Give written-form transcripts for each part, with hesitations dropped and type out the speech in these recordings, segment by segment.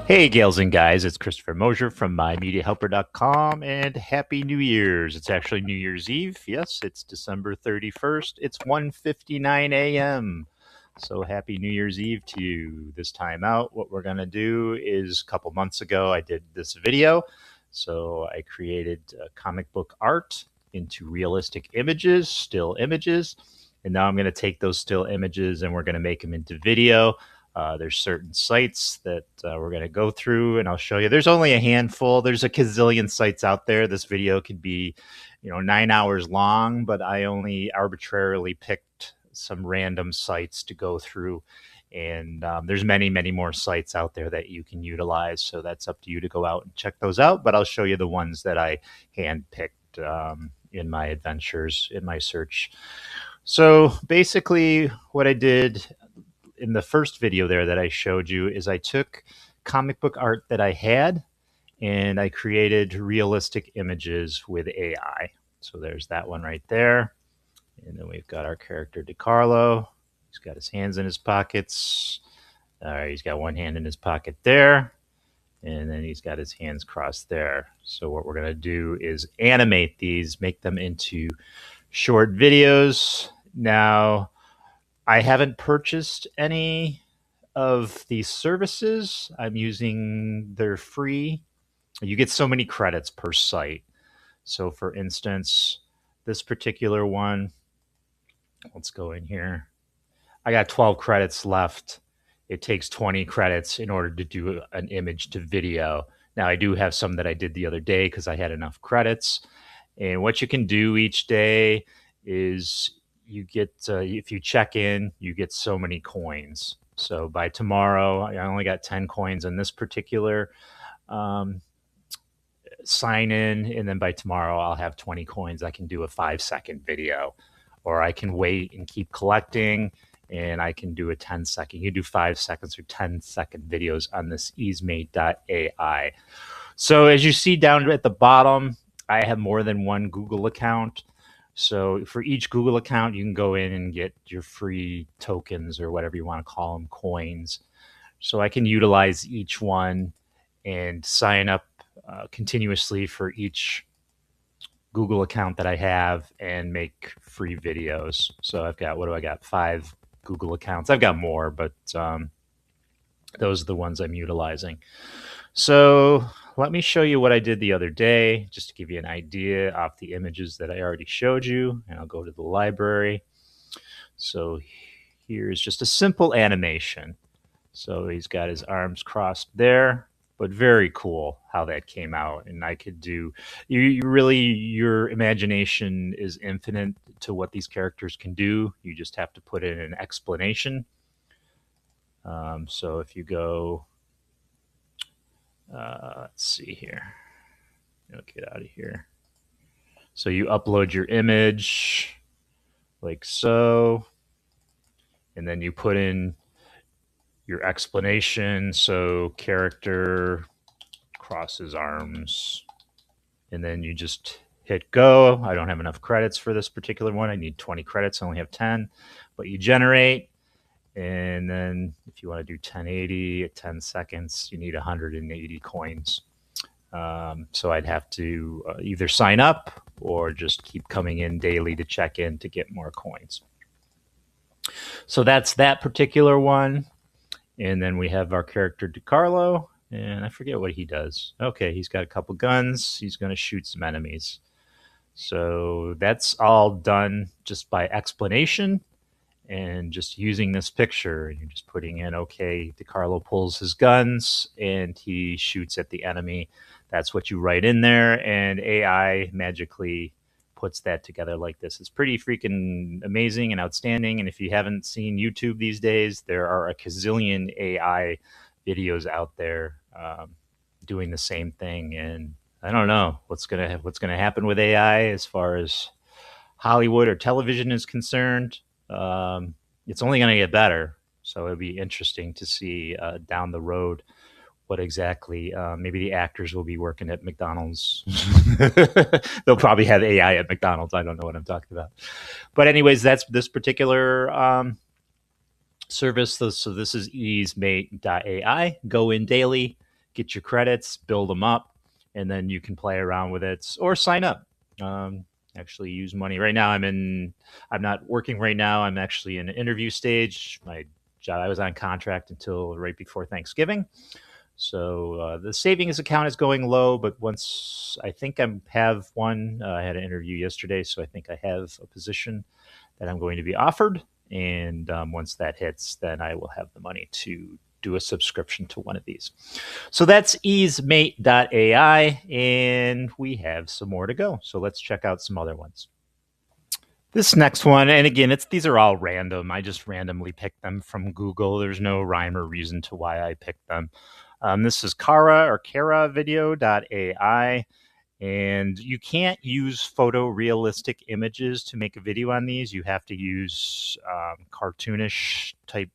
Hey, gals and guys, it's Christopher Mosier from MyMediaHelper.com, and Happy New Year's. It's actually New Year's Eve. Yes, it's December 31st. It's 1:59 a.m. So happy New Year's Eve to you. This time out, what we're going to do is a couple months ago, I did this video. So I created comic book art into realistic images, still images. And now I'm going to take those still images and we're going to make them into video. There's certain sites that we're going to go through, and I'll show you. There's only a handful. There's a gazillion sites out there. This video could be, 9 hours long, but I only arbitrarily picked some random sites to go through. And there's many, many more sites out there that you can utilize. So that's up to you to go out and check those out. But I'll show you the ones that I handpicked in my adventures, in my search. So basically what I did in the first video there that I showed you is I took comic book art that I had and I created realistic images with AI. So there's that one right there. And then we've got our character DiCarlo. He's got his hands in his pockets. All right, he's got one hand in his pocket there. And then he's got his hands crossed there. So what we're going to do is animate these, make them into short videos. Now, I haven't purchased any of these services. I'm using their free. You get so many credits per site. So for instance, this particular one, let's go in here. I got 12 credits left. It takes 20 credits in order to do an image to video. Now I do have some that I did the other day because I had enough credits. And what you can do each day is you get, if you check in, you get so many coins. So by tomorrow, I only got 10 coins on this particular sign in. And then by tomorrow, I'll have 20 coins. I can do a 5-second video, or I can wait and keep collecting. And I can do a 10-second. You do 5 seconds or 10-second videos on this EaseMate AI. So as you see down at the bottom, I have more than one Google account. So for each Google account, you can go in and get your free tokens or whatever you want to call them, coins. So I can utilize each one and sign up continuously for each Google account that I have and make free videos. So I've got, what do I got? 5 Google accounts. I've got more, but those are the ones I'm utilizing. So let me show you what I did the other day, just to give you an idea off the images that I already showed you. And I'll go to the library. So here's just a simple animation. So he's got his arms crossed there, but very cool how that came out. And I could do, you really, your imagination is infinite to what these characters can do. You just have to put in an explanation. So if you go, let's see here. I'll get out of here. So you upload your image like so, and then you put in your explanation. So character crosses arms, and then you just hit go. I don't have enough credits for this particular one. I need 20 credits. I only have 10, but you generate. And then if you want to do 1080 at 10 seconds, you need 180 coins. So I'd have to either sign up or just keep coming in daily to check in to get more coins. So that's that particular one. And then we have our character DiCarlo, and I forget what he does. Okay, he's got a couple guns. He's going to shoot some enemies. So that's all done just by explanation and just using this picture. And you're just putting in, okay, DiCarlo pulls his guns and he shoots at the enemy. That's what you write in there, and AI magically puts that together like this. It's pretty freaking amazing and outstanding. And if you haven't seen YouTube these days, there are a gazillion AI videos out there doing the same thing. And I don't know what's gonna happen with AI as far as Hollywood or television is concerned. It's only going to get better. So it'd be interesting to see down the road what exactly, maybe the actors will be working at McDonald's. They'll probably have AI at McDonald's. I don't know what I'm talking about. But anyways, that's this particular service. So this is EaseMate AI. Go in daily, get your credits, build them up, and then you can play around with it or sign up. Um, Actually use money. Right now I'm not working right now. I'm actually in an interview stage. My job, I was on contract until right before Thanksgiving. So the savings account is going low, but once I think I have one, I had an interview yesterday, so I think I have a position that I'm going to be offered. And once that hits, then I will have the money to do a subscription to one of these. So that's EaseMate AI, and we have some more to go. So let's check out some other ones. This next one, and again, these are all random. I just randomly picked them from Google. There's no rhyme or reason to why I picked them. This is Kara video.ai. And you can't use photorealistic images to make a video on these. You have to use cartoonish type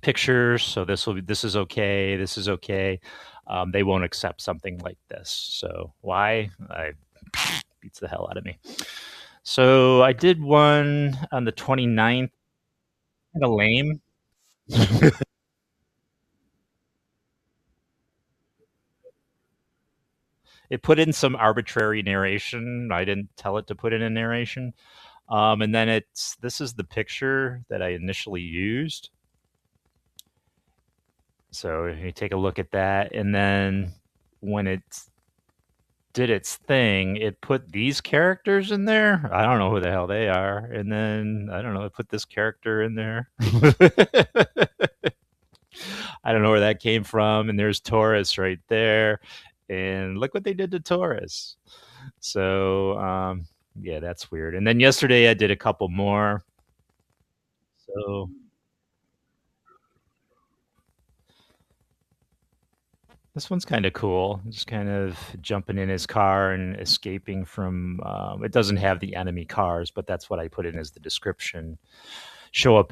pictures. So this is okay. This is okay. They won't accept something like this. So why? Beats the hell out of me. So I did one on the 29th. Kind of lame. It put in some arbitrary narration. I didn't tell it to put in a narration. And then this is the picture that I initially used. So you take a look at that, and then when it did its thing, it put these characters in there. I don't know who the hell they are. And then I don't know, it put this character in there. I don't know where that came from. And there's Taurus right there. And look what they did to Taurus. So yeah, that's weird. And then yesterday I did a couple more. So this one's kind of cool. Just kind of jumping in his car and escaping from. It doesn't have the enemy cars, but that's what I put in as the description. Show a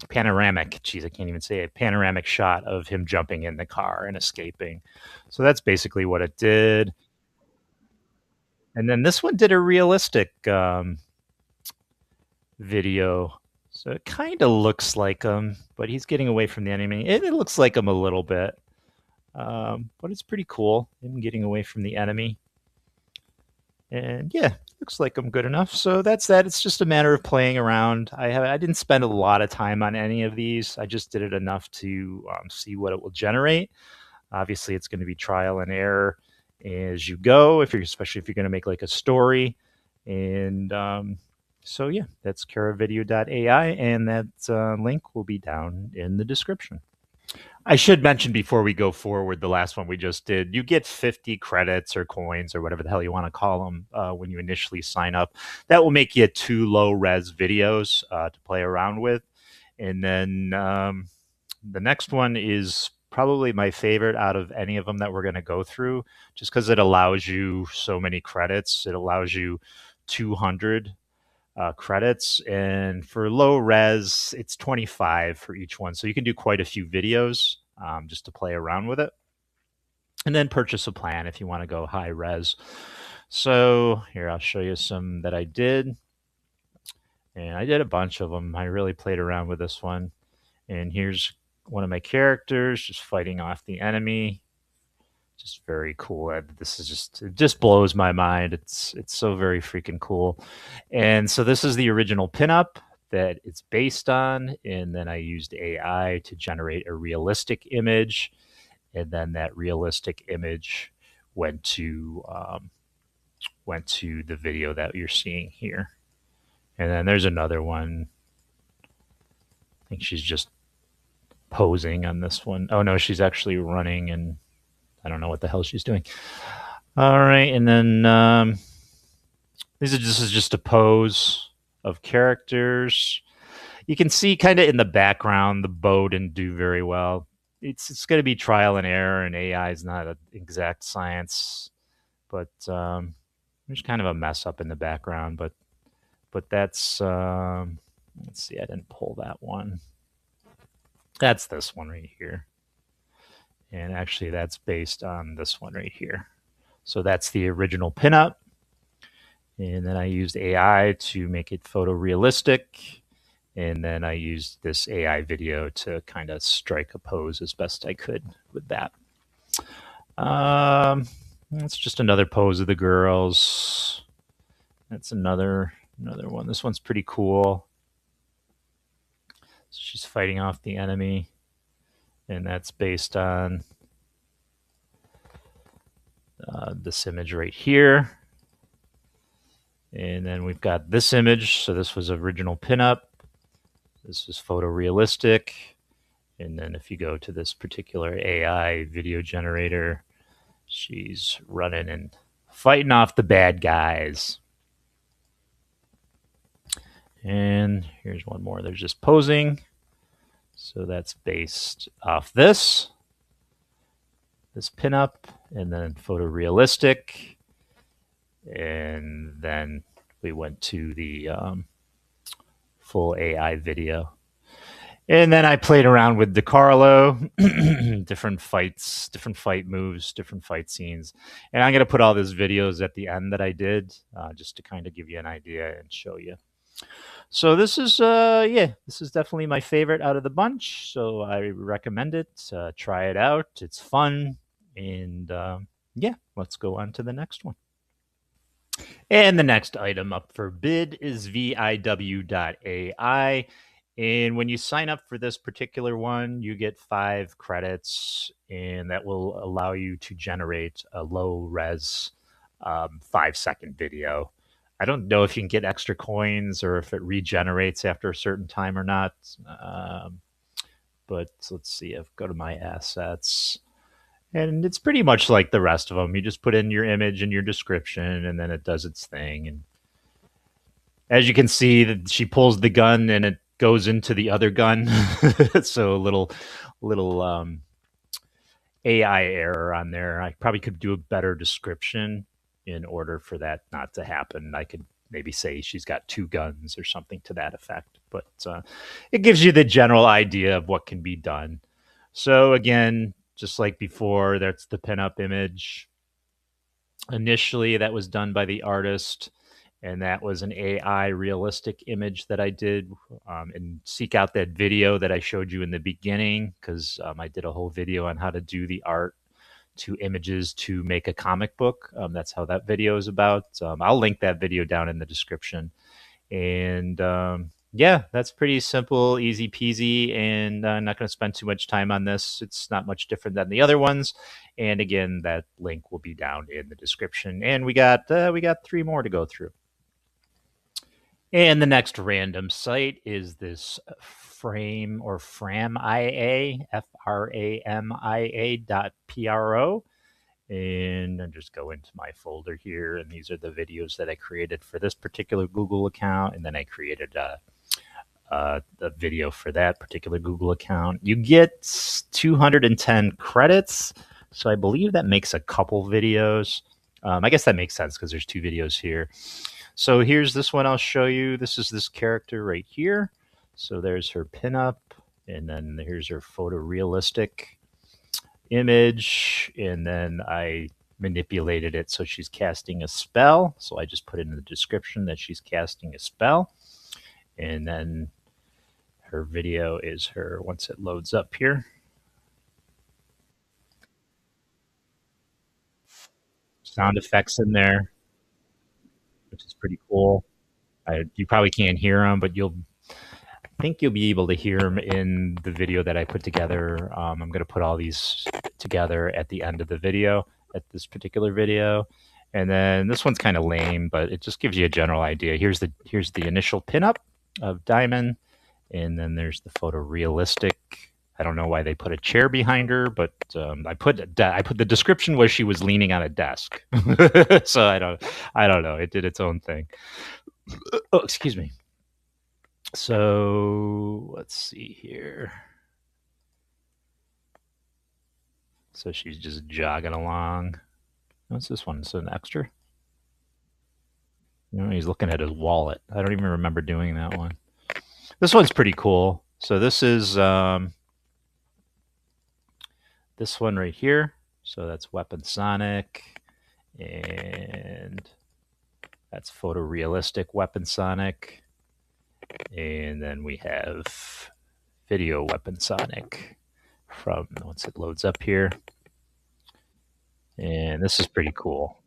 panoramic. Geez, I can't even say it. Panoramic shot of him jumping in the car and escaping. So that's basically what it did. And then this one did a realistic video. So it kind of looks like him, but he's getting away from the enemy. It looks like him a little bit. But it's pretty cool, him getting away from the enemy. And yeah, looks like I'm good enough. So that's that. It's just a matter of playing around. I didn't spend a lot of time on any of these. I just did it enough to see what it will generate. Obviously, it's going to be trial and error as you go, especially if you're going to make like a story. And so yeah, that's caravideo.ai, and that link will be down in the description. I should mention before we go forward, the last one we just did, you get 50 credits or coins or whatever the hell you want to call them when you initially sign up. That will make you 2 low res videos to play around with. And then the next one is probably my favorite out of any of them that we're going to go through, just because it allows you so many credits. It allows you 200 credits, and for low res it's 25 for each one, so you can do quite a few videos just to play around with it, and then purchase a plan if you want to go high res. So here, I'll show you some that I did, and I did a bunch of them. I really played around with this one. And here's one of my characters just fighting off the enemy. Just very cool. This is it just blows my mind. It's so very freaking cool. And so this is the original pinup that it's based on, and then I used AI to generate a realistic image, and then that realistic image went to the video that you're seeing here. And then there's another one. I think she's just posing on this one. Oh no, she's actually running, and I don't know what the hell she's doing. All right, and then this is just a pose of characters. You can see kind of in the background the bow didn't do very well. It's going to be trial and error, and AI is not an exact science, but there's kind of a mess up in the background. But that's let's see, I didn't pull that one. That's this one right here. And actually, that's based on this one right here. So that's the original pinup. And then I used AI to make it photorealistic. And then I used this AI video to kind of strike a pose as best I could with that. That's just another pose of the girls. That's another one. This one's pretty cool. So she's fighting off the enemy, and that's based on this image right here. And then we've got this image. So this was original pinup. This is photorealistic. And then if you go to this particular AI video generator, she's running and fighting off the bad guys. And here's one more. They're just posing. So that's based off this pinup, and then photorealistic. And then we went to the full AI video. And then I played around with DeCarlo, different fights, different fight moves, different fight scenes. And I'm going to put all those videos at the end that I did just to kind of give you an idea and show you. So this is, this is definitely my favorite out of the bunch. So I recommend it. Try it out. It's fun. And let's go on to the next one. And the next item up for bid is VIW.ai. And when you sign up for this particular one, you get 5 credits, and that will allow you to generate a low res 5-second video. I don't know if you can get extra coins or if it regenerates after a certain time or not. But let's see. I've go to my assets. And it's pretty much like the rest of them. You just put in your image and your description, and then it does its thing. And as you can see, that she pulls the gun and it goes into the other gun. So a little AI error on there. I probably could do a better description in order for that not to happen. I could maybe say she's got 2 guns or something to that effect. But it gives you the general idea of what can be done. So again, just like before, that's the pinup image. Initially, that was done by the artist, and that was an AI realistic image that I did. And seek out that video that I showed you in the beginning, because I did a whole video on how to do the art to images to make a comic book. That's how that video is about. I'll link that video down in the description. And that's pretty simple, easy peasy, and I'm not going to spend too much time on this. It's not much different than the other ones. And again, that link will be down in the description. And we got 3 more to go through. And the next random site is this frame or FRAMIA, FRAMIA.pro. And I just go into my folder here, and these are the videos that I created for this particular Google account. And then I created a video for that particular Google account. You get 210 credits. So I believe that makes a couple videos. I guess that makes sense because there's 2 videos here. So here's this one I'll show you. This is this character right here. So there's her pinup, and then here's her photorealistic image, and then I manipulated it so she's casting a spell. So I just put in the description that she's casting a spell. And then her video is her, once it loads up here. Sound effects in there, which is pretty cool. You probably can't hear them, but I think you'll be able to hear them in the video that I put together. I'm going to put all these together at the end of the video, at this particular video. And then this one's kind of lame, but it just gives you a general idea. Here's the initial pinup of Diamond, and then there's the photorealistic. I don't know why they put a chair behind her, but I put the description was she was leaning on a desk. So I don't know. It did its own thing. Oh, excuse me. So let's see here. So she's just jogging along. What's this one? Is it an extra? He's looking at his wallet. I don't even remember doing that one. This one's pretty cool. So this is this one right here. So that's Weapon Sonic, and that's photorealistic Weapon Sonic. And then we have Video Weapon Sonic from, once it loads up here. And this is pretty cool.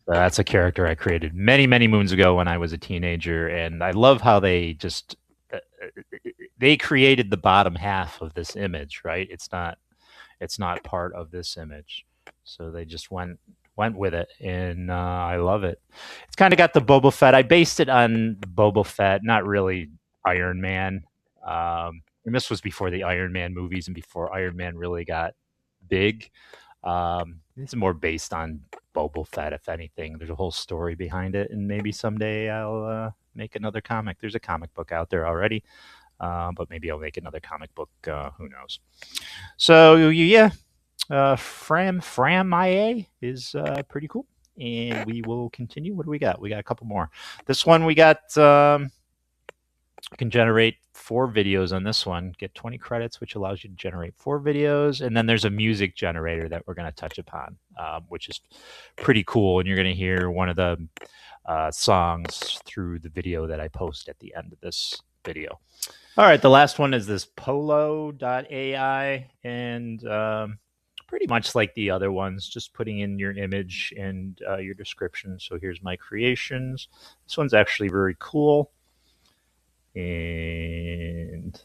So that's a character I created many, many moons ago when I was a teenager, and I love how they just they created the bottom half of this image, right? It's not part of this image, so they just went with it, and I love it. It's kind of got the Boba Fett. I based it on Boba Fett, not really Iron Man. And this was before the Iron Man movies and before Iron Man really got big. It's more based on Boba Fett, if anything. There's a whole story behind it, and maybe someday I'll make another comic. There's a comic book out there already, but maybe I'll make another comic book. Who knows? So yeah, Fram IA is pretty cool, and we will continue. What do we got? We got a couple more. This one we got. Can generate 4 videos on this one, get 20 credits, which allows you to generate 4 videos. And then there's a music generator that we're going to touch upon, which is pretty cool. And you're going to hear one of the songs through the video that I post at the end of this video. All right, the last one is this polo.ai, and pretty much like the other ones, just putting in your image and your description. So here's my creations. This one's actually very cool. And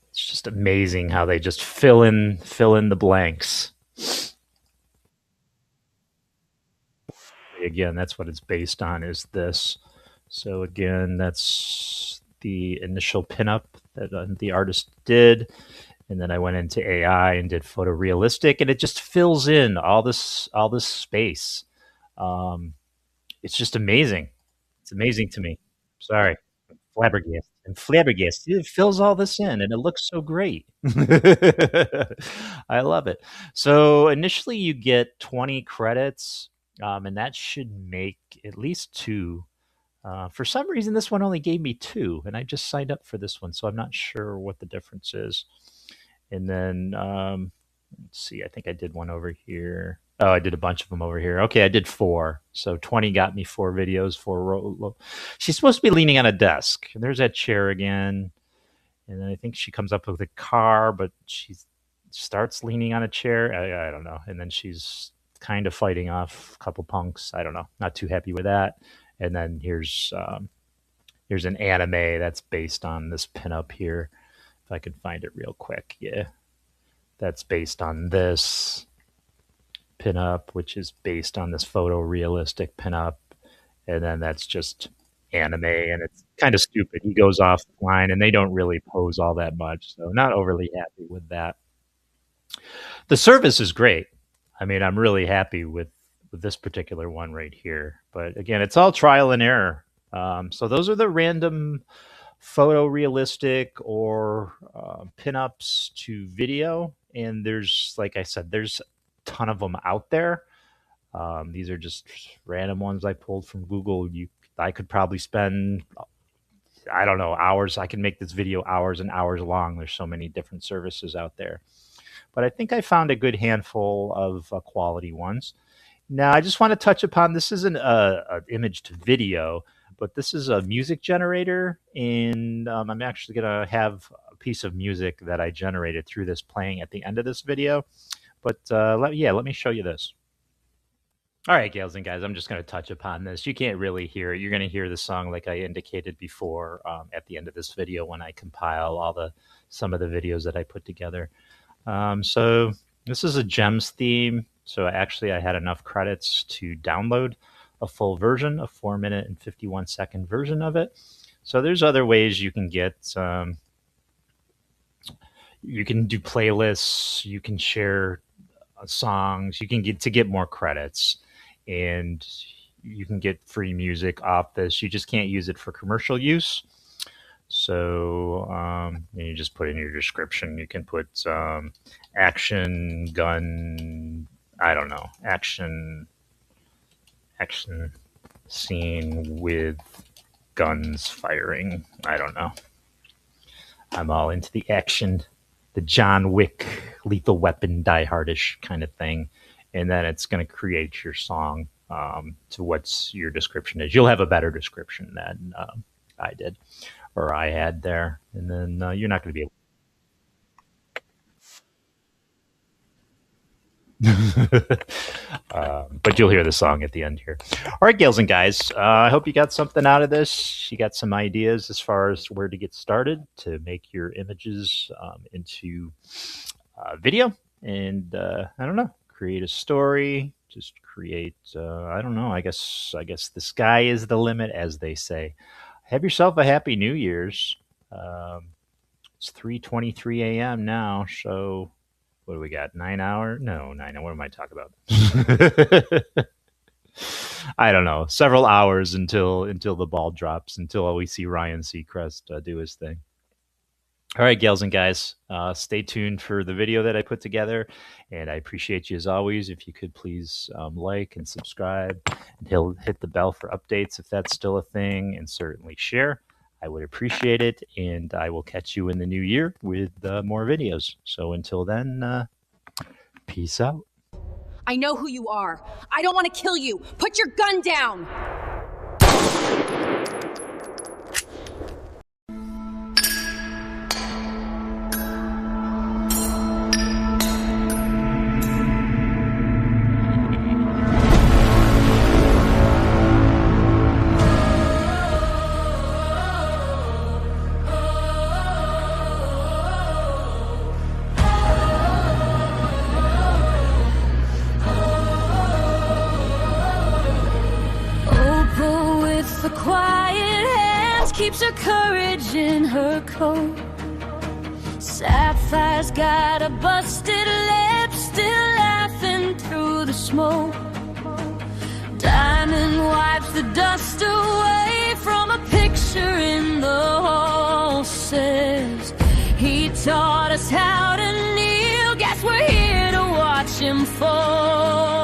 it's just amazing how they just fill in the blanks. Again, that's what it's based on, is this. So again, that's the initial pinup that the artist did, and then I went into AI and did photorealistic, and it just fills in all this space. It's just amazing. It's amazing to me. Sorry. Flabbergasted. And flabbergasted. It fills all this in, and it looks so great. I love it. So initially, you get 20 credits, and that should make at least 2. For some reason, this one only gave me 2, and I just signed up for this one, so I'm not sure what the difference is. And then let's see. I think I did one over here. Oh, I did a bunch of them over here. Okay, I did 4. So 20 got me 4 videos, 4 She's supposed to be leaning on a desk. And there's that chair again. And then I think she comes up with a car, but she starts leaning on a chair. I don't know. And then she's kind of fighting off a couple punks. I don't know. Not too happy with that. And then here's an anime that's based on this pinup here. If I can find it real quick. Yeah. That's based on this pinup, which is based on this photorealistic pinup. And then that's just anime, and it's kind of stupid. He goes offline, and they don't really pose all that much. So not overly happy with that. The service is great. I mean, I'm really happy with this particular one right here. But again, it's all trial and error. So those are the random photorealistic or pinups to video. And there's, like I said, there's a ton of them out there. These are just random ones I pulled from Google. I could probably spend, I don't know, hours. I can make this video hours and hours long. There's so many different services out there. But I think I found a good handful of quality ones. Now, I just want to touch upon, this isn't an image to video, but this is a music generator. And I'm actually going to have a piece of music that I generated through this playing at the end of this video. But let me show you this. All right, gals and guys, I'm just going to touch upon this. You can't really hear it. You're going to hear the song like I indicated before at the end of this video when I compile some of the videos that I put together. So this is a GEMS theme. So actually, I had enough credits to download a full version, a 4-minute and 51-second version of it. So there's other ways you can get. You can do playlists. You can share songs. You can get more credits, and you can get free music off this. You just can't use it for commercial use. So you just put in your description. You can put action gun. I don't know, action scene with guns firing. I don't know. I'm all into the action. the John Wick, Lethal Weapon, Die Hardish kind of thing, and then it's going to create your song to what's your description is. You'll have a better description than I did or I had there, and then you're not going to be able. But you'll hear the song at the end here. All right, gals and guys, I hope you got something out of this. You got some ideas as far as where to get started to make your images into video, and I don't know, create a story. Just create. I don't know. I guess the sky is the limit, as they say. Have yourself a happy New Year's. It's 3:23 a.m. now, so what do we got? 9 hours? No, 9. What am I talking about? I don't know. Several hours until the ball drops, until we see Ryan Seacrest do his thing. All right, gals and guys, stay tuned for the video that I put together, and I appreciate you as always. If you could please like and subscribe, and hit the bell for updates if that's still a thing, and certainly share. I would appreciate it, and I will catch you in the new year with more videos. So until then, peace out. I know who you are. I don't want to kill you. Put your gun down. The quiet hands keeps her courage in her coat. Sapphire's got a busted lip, still laughing through the smoke. Diamond wipes the dust away from a picture in the hall. Says he taught us how to kneel. Guess we're here to watch him fall.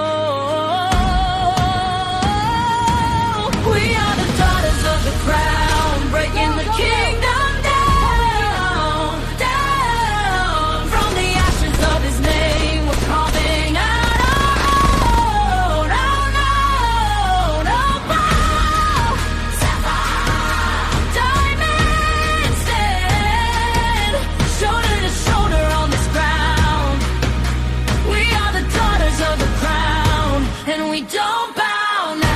Crown, breaking the kingdom down, down. From the ashes of his name, we're carving out our own. Oh no, no, bow. Sapphire, diamond stand, shoulder to shoulder on this ground. We are the daughters of the crown, and we don't bow now.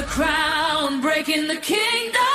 Crown, breaking the kingdom.